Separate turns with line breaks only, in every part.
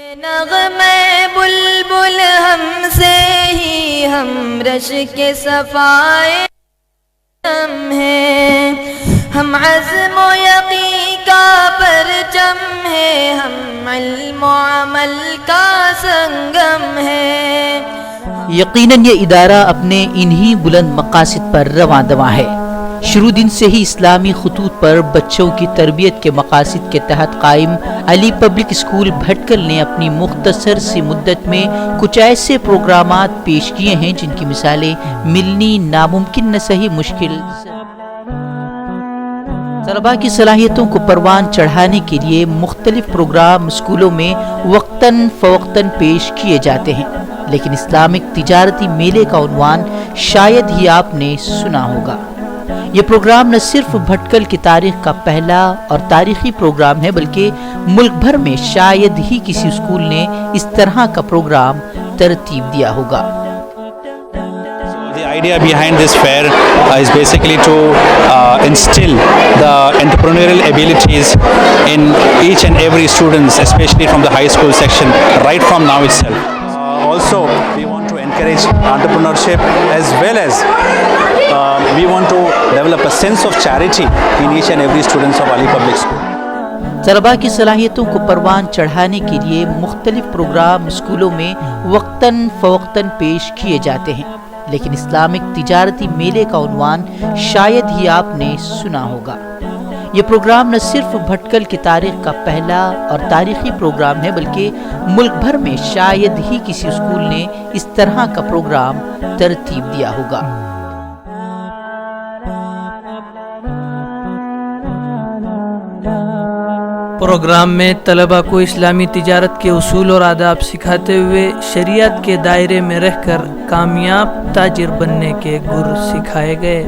نغمے بلبل ہم سے ہی ہم رش کے صفائے ہم ہیں، ہم عزم و یقین کا پرچم ہے، ہم علم و عمل کا سنگم ہے۔
یقیناً یہ ادارہ اپنے انہی بلند مقاصد پر رواں دواں ہے۔ شروع دن سے ہی اسلامی خطوط پر بچوں کی تربیت کے مقاصد کے تحت قائم علی پبلک اسکول بھٹکل نے اپنی مختصر سی مدت میں کچھ ایسے پروگرامات پیش کیے ہیں جن کی مثالیں ملنی ناممکن نہ صحیح مشکل۔ طلباء کی صلاحیتوں کو پروان چڑھانے کے لیے مختلف پروگرام اسکولوں میں وقتاً فوقتاً پیش کیے جاتے ہیں، لیکن اسلامک تجارتی میلے کا عنوان شاید ہی آپ نے سنا ہوگا۔ یہ پروگرام نہ صرف بھٹکل کی تاریخ کا پہلا اور تاریخی پروگرام ہے بلکہ ملک بھر میں شاید ہی کسی اسکول نے اس طرح کا پروگرام ترتیب دیا ہوگا۔
The idea behind this fair is basically to instill the entrepreneurial abilities in each and every students, especially from the high school section, right from now itself. Also, we want to encourage entrepreneurship as well as we want to develop a sense of charity in each and every students of Ali Public School.
طلباء کی صلاحیتوں کو پروان چڑھانے کے لیے مختلف programme اسکولوں میں وقتاً فوقتاً پیش کیے جاتے ہیں، لیکن اسلامک تجارتی میلے کا عنوان شاید ہی آپ نے سنا ہوگا۔ یہ پروگرام نہ صرف بھٹکل کی تاریخ کا پہلا اور تاریخی پروگرام ہے بلکہ ملک بھر میں شاید ہی کسی اسکول نے اس طرح کا پروگرام ترتیب دیا ہوگا۔
پروگرام میں طلباء کو اسلامی تجارت کے اصول اور آداب سکھاتے ہوئے شریعت کے دائرے میں رہ کر کامیاب تاجر بننے کے گر سکھائے گئے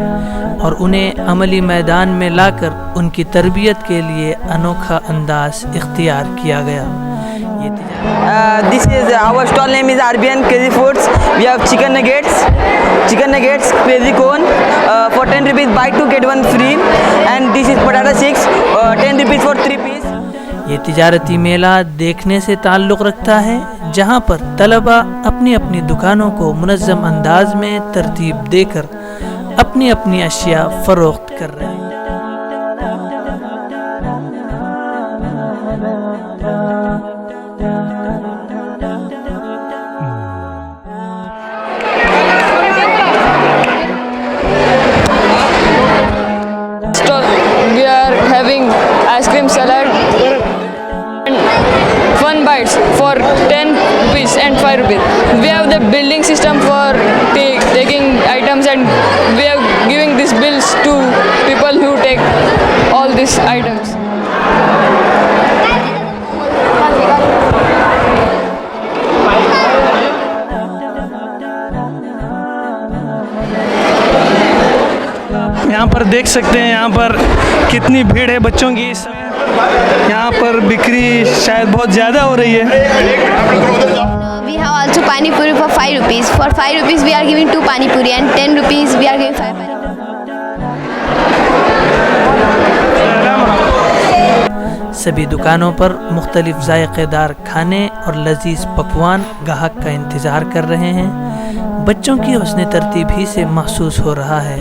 اور انہیں عملی میدان میں لا کر ان کی تربیت کے لیے انوکھا انداز اختیار کیا گیا۔
This is our stall name is RBN Crazy Foods. We have chicken nuggets, crazy corn for 10 rupees buy 2 get 1 free, and this is potato chips 10 rupees for 3 piece.
یہ تجارتی میلہ دیکھنے سے تعلق رکھتا ہے جہاں پر طلباء اپنی اپنی دکانوں کو منظم انداز میں ترتیب دے کر اپنی اپنی اشیاء فروخت کر رہے ہیں۔
We are having ice cream salad and fun bites for 10 rupees and 5 rupees. We have the billing system for taking items, and we are giving these bills to people who take all these items.
یہاں پر دیکھ سکتے ہیں یہاں پر کتنی بھیڑ ہے بچوں کی، یہاں پر بکری شاید بہت زیادہ ہو رہی ہے۔
We have also pani puri for 5 rupees. For 5 rupees we are giving 2 pani puri, and 10 rupees we are giving 5 pani puri.
سبھی دکانوں پر مختلف ذائقے دار کھانے اور لذیذ پکوان گاہک کا انتظار کر رہے ہیں۔ بچوں کی حسن ترتیب ہی سے محسوس ہو رہا ہے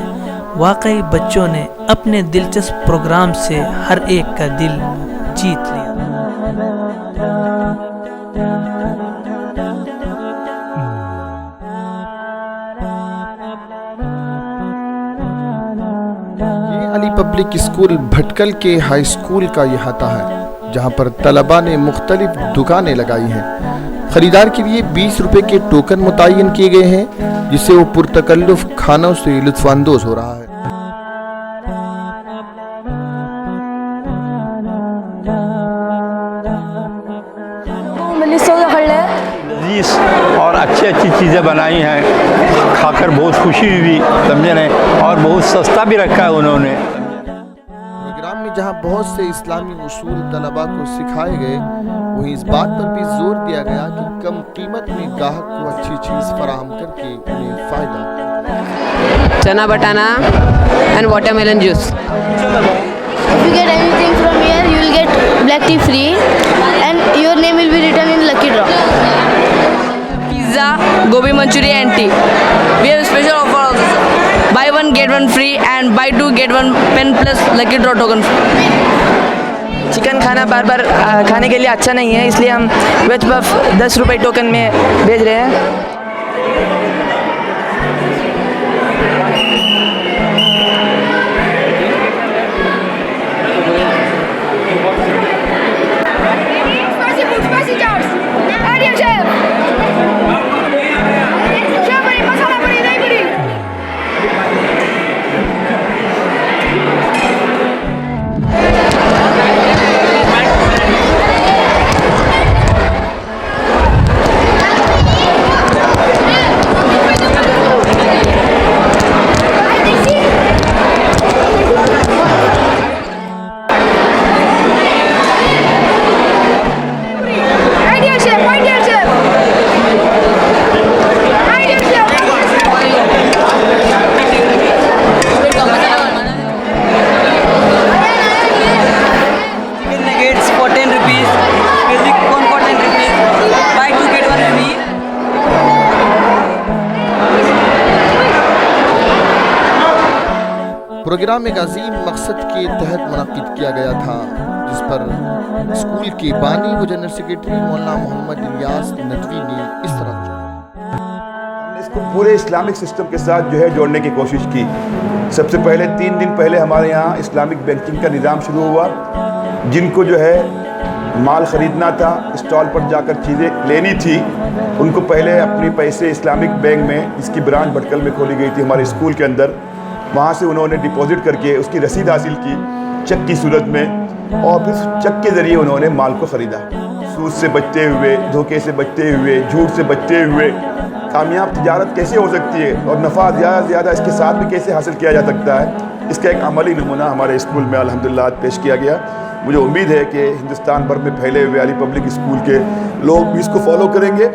واقعی بچوں نے اپنے دلچسپ پروگرام سے ہر ایک کا دل جیت لیا۔
یہ علی پبلک اسکول بھٹکل کے ہائی اسکول کا احاطہ ہے جہاں پر طلباء نے مختلف دکانیں لگائی ہیں۔ خریدار کے لیے 20 روپے کے ٹوکن متعین کیے گئے ہیں جس سے وہ پرتکلف کھانوں سے لطف اندوز ہو رہا ہے۔
لذیذ اور اچھی چیزیں بنائی ہیں، کھا کر بہت خوشی ہوئی، سمجھے نا، اور بہت سستا بھی رکھا ہے انہوں نے۔
پروگرام میں جہاں بہت سے اسلامی اصول طلباء کو سکھائے گئے، وہیں اس بات پر بھی زور دیا گیا کہ کم قیمت میں گاہک کو اچھی چیز فراہم کر کے انہیں فائدہ۔
چنا بٹانا and watermelon juice.
If you get anything from here, you will get black tea free, and your name will be written in lucky
manchurian and tea. We have a special offer also, sir. Buy one get one free and buy two get one pen plus lucky draw token. Chicken खाना बार बार खाने के लिए अच्छा नहीं है, इसलिए हम veg puff 10 रुपये टोकन में भेज रहे हैं.
प्रोग्राम एक अजीम मकसद के तहत मुनक़िद किया गया था, जिस पर स्कूल के बानी व जनरल सेक्रेटरी मौलाना मोहम्मद इलियास नदवी ने इस तरह
हमने इसको पूरे इस्लामिक सिस्टम के साथ जो है जोड़ने की कोशिश की. सबसे पहले 3 दिन पहले हमारे यहाँ इस्लामिक बैंकिंग का निज़ाम शुरू हुआ. जिनको जो है माल ख़रीदना था, स्टॉल पर जाकर चीज़ें लेनी थी, उनको पहले अपने पैसे इस्लामिक बैंक में, जिसकी ब्रांच भटकल में खोली गई थी हमारे स्कूल के अंदर, वहाँ से उन्होंने डिपॉजिट करके उसकी रसीद हासिल की चेक की सूरत में, और फिर चेक के ज़रिए उन्होंने माल को ख़रीदा. सूद से बचते हुए, धोखे से बचते हुए, झूठ से बचते हुए कामयाब तिजारत कैसे हो सकती है और नफ़ा ज़्यादा से ज़्यादा इसके साथ भी कैसे हासिल किया जा सकता है, इसका एक अमली नमूना हमारे स्कूल में अल्हम्दुलिल्लाह पेश किया गया. मुझे उम्मीद है कि हिंदुस्तान भर में फैले हुए अली पब्लिक स्कूल के लोग भी इसको फॉलो करेंगे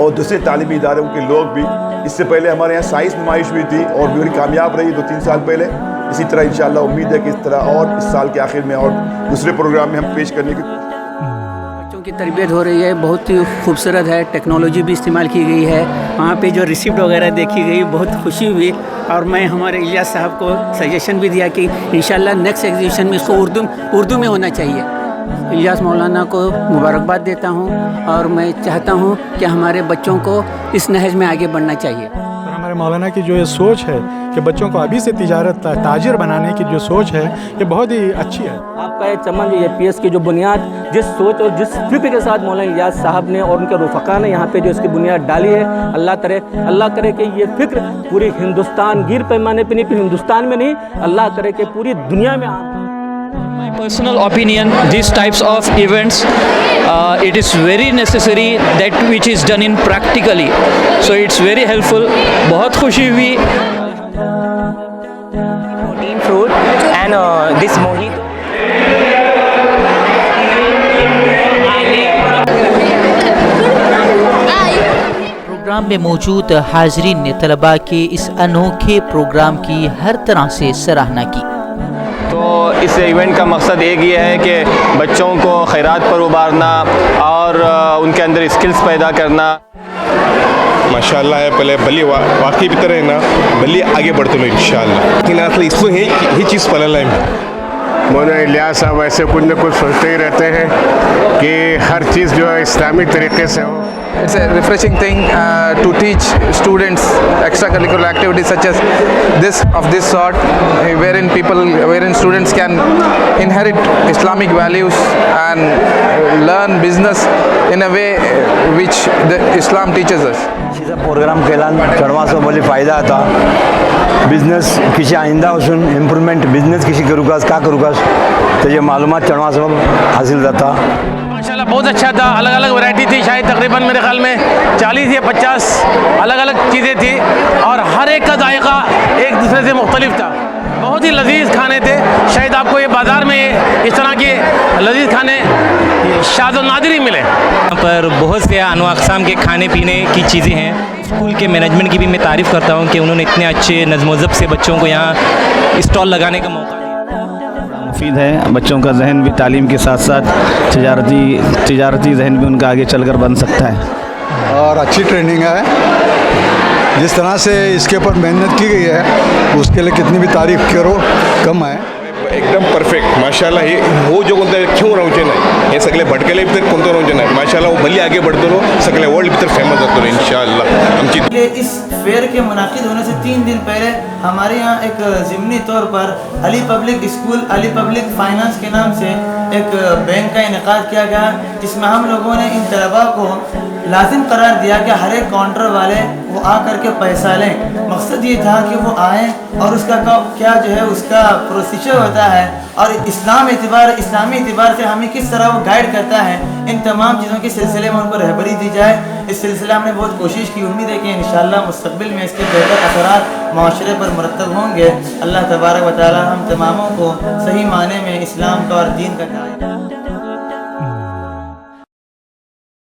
और दूसरे तालीमी इदारों के लोग भी. इससे पहले हमारे यहाँ साइंस नुमाइश हुई थी और बड़ी कामयाब रही 2-3 साल पहले. इसी तरह इंशाअल्लाह उम्मीद है कि इस तरह और इस साल के आखिर में और दूसरे प्रोग्राम में हम पेश करने की.
बच्चों की तरबियत हो रही है, बहुत ही खूबसूरत है, टेक्नोलॉजी भी इस्तेमाल की गई है. वहाँ पे जो रिसिप्ट वगैरह देखी गई, बहुत खुशी हुई. और मैं हमारे इलियास साहब को सजेशन भी दिया कि इंशाअल्लाह नेक्स्ट एग्जीबिशन में इसको उर्दू में होना चाहिए. इलियास मौलाना को मुबारकबाद देता हूँ और मैं चाहता हूँ कि हमारे बच्चों को इस नहज में आगे बढ़ना चाहिए.
और हमारे मौलाना की जो ये सोच है कि बच्चों को अभी से तिजारत ताजिर बनाने की जो सोच है, ये बहुत ही अच्छी है.
आपका ये चमन ये पीएस की जो बुनियाद, जिस सोच और जिस फिक्र के साथ मौलाना इलियास साहब ने और उनके रुफ़क़ा ने यहाँ पे जो इसकी बुनियाद डाली है, अल्लाह करे कि ये फिक्र पूरी हिंदुस्तान, गिर पैमाने पे नहीं, फिर हिंदुस्तान में नहीं, अल्लाह करे कि पूरी दुनिया में.
My personal opinion, these types of events, it is very necessary that which is done in practically. So it's very helpful. बहुत खुशी हुई.
Protein fruit and this mojito.
Programme में मौजूद हाजरीन ने तलबा के इस अनोखे प्रोग्राम की हर तरह से सराहना की.
तो इस इवेंट का मकसद एक ये है कि बच्चों को खैरात पर उबारना और उनके अंदर स्किल्स पैदा करना.
माशाअल्लाह है, पहले बल्ली वाकई भी तरह ना बल्ली आगे बढ़ते लो इंशाअल्लाह. लेकिन असल इसको ही चीज़ पलना है.
मौलाना इलियास साहब ऐसे कुछ न कुछ सोचते ही रहते हैं कि हर चीज़ जो है इस्लामिक तरीके से हो.
It's a refreshing thing to teach students extracurricular activities such as this sort, wherein students can inherit Islamic values and learn business in a way which the Islam teaches us.
Programme केला चढ़वा सो बोली फ़ायदा था. Business किसी आइंदा उसन improvement business किसी करूँगा क्या करूँगा तो ये मालूमात चढ़वा सो हासिल रहता.
माशाल्लाह बहुत अच्छा था. अलग अलग वैरायटी थी, शायद तकरीबन मेरे ख्याल में 40 या 50 अलग अलग चीज़ें थी और हर एक का जायका एक दूसरे से मुख्तलिफ था. बहुत ही लजीज खाने थे. शायद आपको ये बाज़ार में इस तरह के लजीज खाने शाद और नादिर ही मिले.
यहाँ पर बहुत से अनवा अक़साम के खाने पीने की चीज़ें हैं. स्कूल के मैनेजमेंट की भी मैं तारीफ़ करता हूँ कि उन्होंने इतने अच्छे नज़्म ज़ब्त से बच्चों को यहाँ स्टॉल लगाने का मौका दिया.
मुफीद है. बच्चों का जहन भी तालीम के साथ साथ तिजारती जहन भी उनका आगे चलकर बन सकता है.
और अच्छी ट्रेनिंग है.
जिस तरह से इसके ऊपर मेहनत की गई है उसके लिए कितनी भी तारीफ करो कम है.
एकदम परफेक्ट माशाल्लाह. हे हो जो कोणतं ठेवून रावचें नाही. हे सगळे भटकेले भितर कोणतं रावचें नाही. माशाल्लाह वो भली आगे बढ़तलो सगळे वर्ल्ड भितर फेमस जातलो इंशाअल्लाह. आमची
इस फेयर के मुनाकिद होने से 3 दिन पहले हमारे यहाँ एक ज़िमनी तौर पर Ali public school Ali public finance के नाम से एक बैंक का इनेकाद किया गया, जिसमें हम लोगों ने इन तलबा को लाजिम करार दिया कि हर एक काउंटर वाले वो आ करके पैसा लें. मकसद ये था कि वो आएँ और उसका क्या जो है उसका प्रोसीजर होता है और इस्लामी एतबार से हमें किस तरह वो गाइड करता है, इन तमाम चीज़ों के सिलसिले में उनको रहबरी दी जाए. इस सिलसिले में हमने बहुत कोशिश की. उम्मीद है कि इंशाअल्लाह मुस्तक़बिल में इसके बेहतर असरात माशरे पर मुरतब होंगे. अल्लाह तबारक व तआला हम तमामों को सही माने में इस्लाम का और दीन का